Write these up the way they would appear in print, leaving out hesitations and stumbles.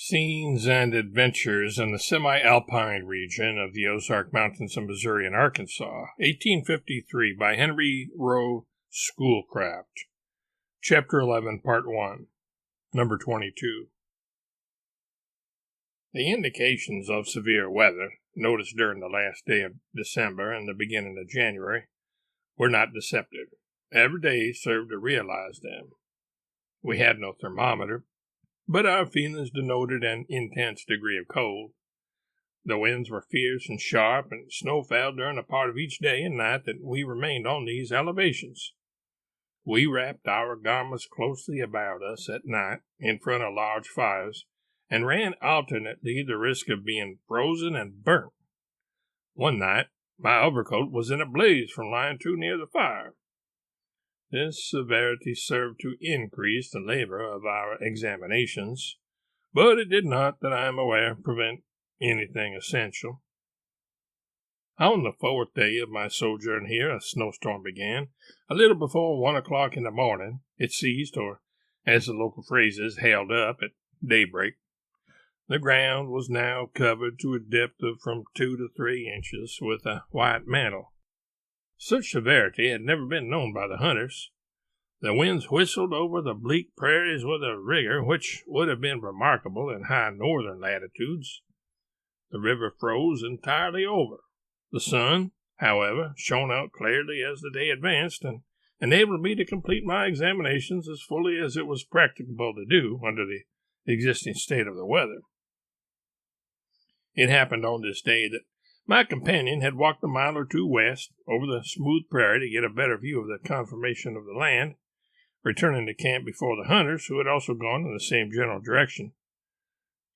Scenes and Adventures in the Semi-Alpine region of the Ozark Mountains of Missouri and Arkansas, 1853, by Henry Rowe, Schoolcraft. Chapter 11, Part 1, Number 22. The indications of severe weather, noticed during the last day of December and the beginning of January, were not deceptive. Every day served to realize them. We had no thermometer, but our feelings denoted an intense degree of cold. The winds were fierce and sharp, and snow fell during a part of each day and night that we remained on these elevations. We wrapped our garments closely about us at night in front of large fires, and ran alternately the risk of being frozen and burnt. One night, my overcoat was in a blaze from lying too near the fire. This severity served to increase the labor of our examinations, but it did not, that I am aware, prevent anything essential. On the fourth day of my sojourn here, a snowstorm began. A little before 1 o'clock in the morning, it ceased, or, as the local phrase is, held up at daybreak. The ground was now covered to a depth of from 2 to 3 inches with a white mantle. Such severity had never been known by the hunters. The winds whistled over the bleak prairies with a rigor which would have been remarkable in high northern latitudes. The river froze entirely over. The sun, however, shone out clearly as the day advanced, and enabled me to complete my examinations as fully as it was practicable to do under the existing state of the weather. It happened on this day that my companion had walked a mile or two west over the smooth prairie to get a better view of the conformation of the land, returning to camp before the hunters, who had also gone in the same general direction.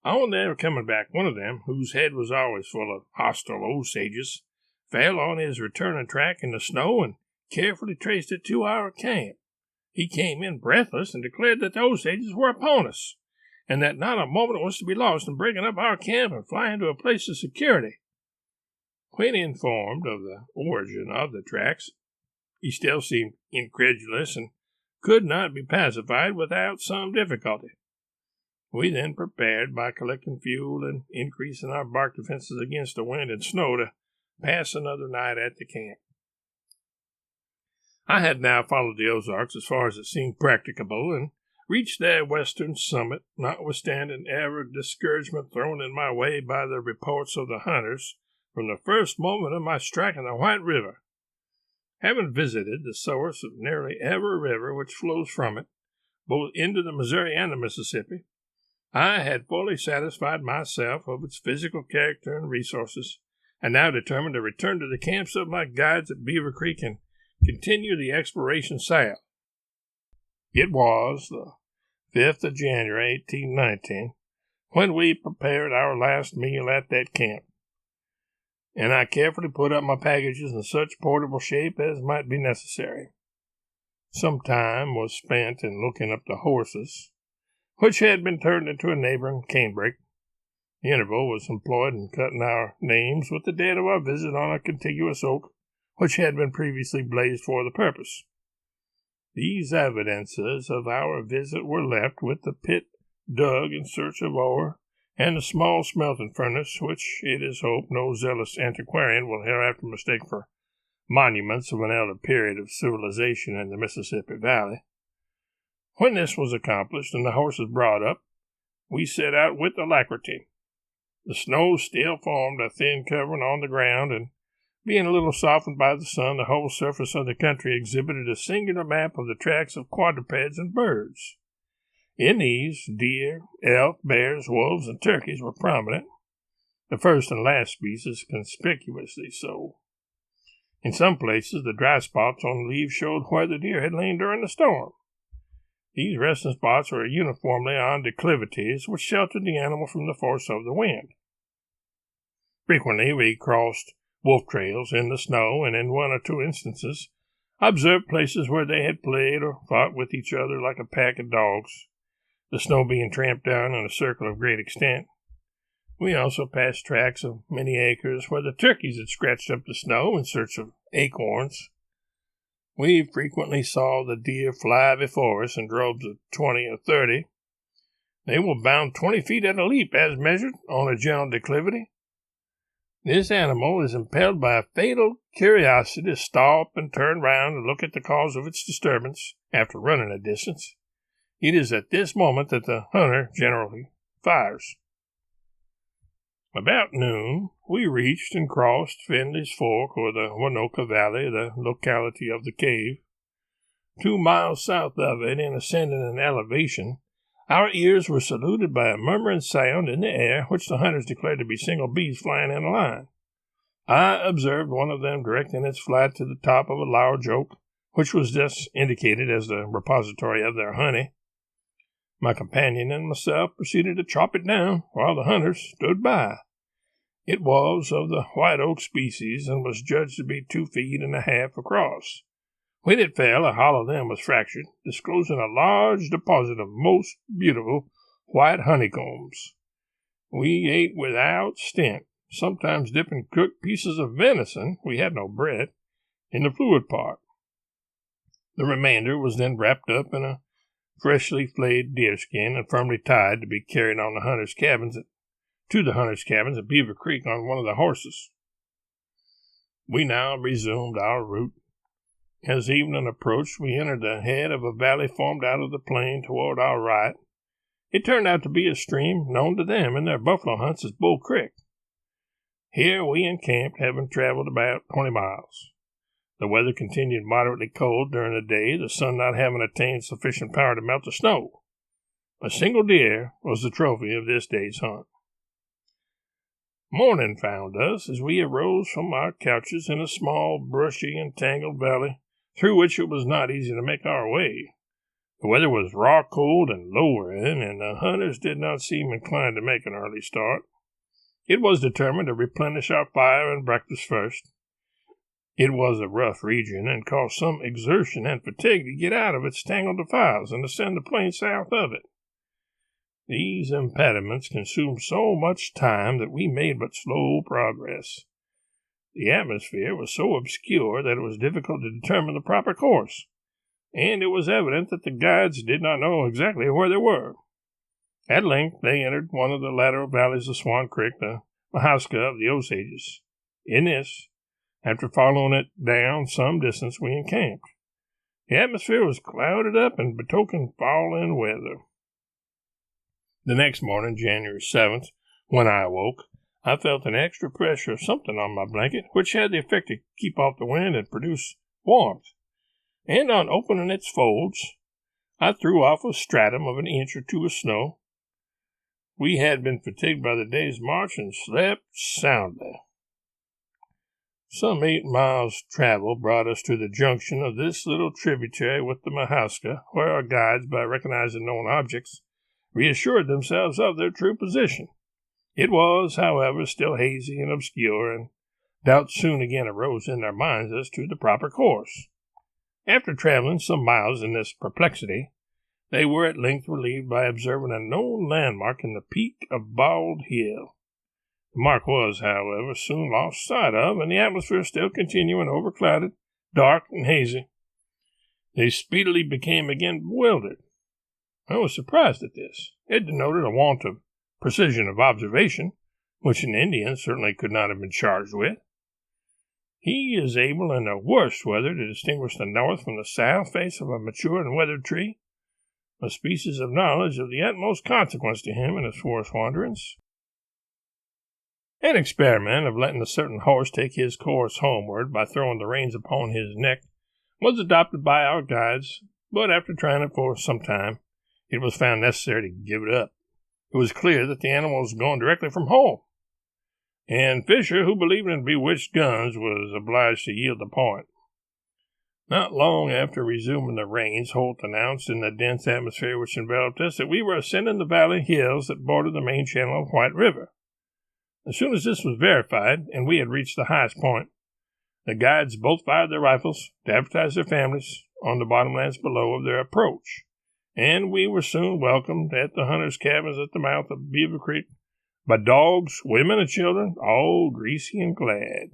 On their coming back, one of them, whose head was always full of hostile Osages, fell on his returning track in the snow and carefully traced it to our camp. He came in breathless and declared that the Osages were upon us, and that not a moment was to be lost in breaking up our camp and flying to a place of security. When informed of the origin of the tracks, he still seemed incredulous and could not be pacified without some difficulty. We then prepared by collecting fuel and increasing our bark defenses against the wind and snow to pass another night at the camp. I had now followed the Ozarks as far as it seemed practicable and reached their western summit, notwithstanding every discouragement thrown in my way by the reports of the hunters from the first moment of my striking the White River. Having visited the source of nearly every river which flows from it, both into the Missouri and the Mississippi, I had fully satisfied myself of its physical character and resources, and now determined to return to the camps of my guides at Beaver Creek and continue the exploration south. It was the 5th of January, 1819, when we prepared our last meal at that camp, and I carefully put up my packages in such portable shape as might be necessary. Some time was spent in looking up the horses, which had been turned into a neighboring canebrake. The interval was employed in cutting our names with the date of our visit on a contiguous oak, which had been previously blazed for the purpose. These evidences of our visit were left with the pit dug in search of ore, and the small smelting furnace, which it is hoped no zealous antiquarian will hereafter mistake for monuments of an elder period of civilization in the Mississippi Valley. When this was accomplished and the horses brought up, we set out with alacrity. The snow still formed a thin covering on the ground, and being a little softened by the sun, the whole surface of the country exhibited a singular map of the tracks of quadrupeds and birds. In these, deer, elk, bears, wolves, and turkeys were prominent, the first and last species conspicuously so. In some places, the dry spots on the leaves showed where the deer had lain during the storm. These resting spots were uniformly on declivities which sheltered the animal from the force of the wind. Frequently we crossed wolf trails in the snow, and in 1 or 2 instances observed places where they had played or fought with each other like a pack of dogs, the snow being tramped down in a circle of great extent. We also passed tracts of many acres where the turkeys had scratched up the snow in search of acorns. We frequently saw the deer fly before us in droves of 20 or 30. They were bound 20 feet at a leap, as measured, on a gentle declivity. This animal is impelled by a fatal curiosity to stop and turn round and look at the cause of its disturbance after running a distance. It is at this moment that the hunter generally fires. About noon, we reached and crossed Finley's Fork, or the Winoka Valley, the locality of the cave. 2 miles south of it, and ascending an elevation, our ears were saluted by a murmuring sound in the air, which the hunters declared to be single bees flying in a line. I observed one of them directing its flight to the top of a large oak, which was thus indicated as the repository of their honey. My companion and myself proceeded to chop it down, while the hunters stood by. It was of the white oak species, and was judged to be 2.5 feet across. When it fell, a hollow limb was fractured, disclosing a large deposit of most beautiful white honeycombs. We ate without stint, sometimes dipping cooked pieces of venison — we had no bread — in the fluid part. The remainder was then wrapped up in a freshly flayed deerskin and firmly tied to be carried on to the hunters' cabins at Beaver Creek on one of the horses. We now resumed our route. As evening approached, we entered the head of a valley formed out of the plain toward our right. It turned out to be a stream known to them in their buffalo hunts as Bull Creek. Here we encamped, having traveled about 20 miles. The weather continued moderately cold during the day, the sun not having attained sufficient power to melt the snow. A single deer was the trophy of this day's hunt. Morning found us as we arose from our couches in a small, brushy, and tangled valley, through which it was not easy to make our way. The weather was raw cold and lowering, and the hunters did not seem inclined to make an early start. It was determined to replenish our fire and breakfast first. It was a rough region, and caused some exertion and fatigue to get out of its tangled defiles and ascend the plain south of it. These impediments consumed so much time that we made but slow progress. The atmosphere was so obscure that it was difficult to determine the proper course, and it was evident that the guides did not know exactly where they were. At length they entered one of the lateral valleys of Swan Creek, the Mahaska of the Osages. In this, after following it down some distance, we encamped. The atmosphere was clouded up and betokened falling weather. The next morning, January 7th, when I awoke, I felt an extra pressure of something on my blanket, which had the effect to keep off the wind and produce warmth. And on opening its folds, I threw off a stratum of 1 inch or 2 of snow. We had been fatigued by the day's march and slept soundly. Some 8 miles' travel brought us to the junction of this little tributary with the Mahaska, where our guides, by recognizing known objects, reassured themselves of their true position. It was, however, still hazy and obscure, and doubts soon again arose in their minds as to the proper course. After traveling some miles in this perplexity, they were at length relieved by observing a known landmark in the peak of Bald Hill. The mark was, however, soon lost sight of, and the atmosphere still continuing overclouded, dark, and hazy. They speedily became again bewildered. I was surprised at this. It denoted a want of precision of observation, which an Indian certainly could not have been charged with. He is able in the worst weather to distinguish the north from the south face of a mature and weathered tree, a species of knowledge of the utmost consequence to him in his forest wanderings. An experiment of letting a certain horse take his course homeward by throwing the reins upon his neck was adopted by our guides, but after trying it for some time, it was found necessary to give it up. It was clear that the animal was going directly from home, and Fisher, who believed in bewitched guns, was obliged to yield the point. Not long after resuming the reins, Holt announced in the dense atmosphere which enveloped us that we were ascending the valley hills that border the main channel of White River. As soon as this was verified, and we had reached the highest point, the guides both fired their rifles to advertise their families on the bottomlands below of their approach, and we were soon welcomed at the hunters' cabins at the mouth of Beaver Creek by dogs, women, and children, all greasy and glad.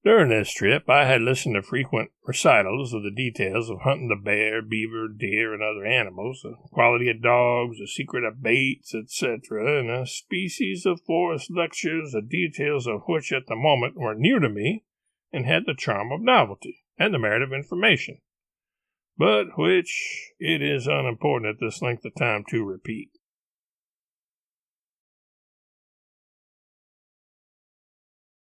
During this trip, I had listened to frequent recitals of the details of hunting the bear, beaver, deer, and other animals, the quality of dogs, the secret of baits, etc., and a species of forest lectures, the details of which at the moment were new to me and had the charm of novelty and the merit of information, but which it is unimportant at this length of time to repeat.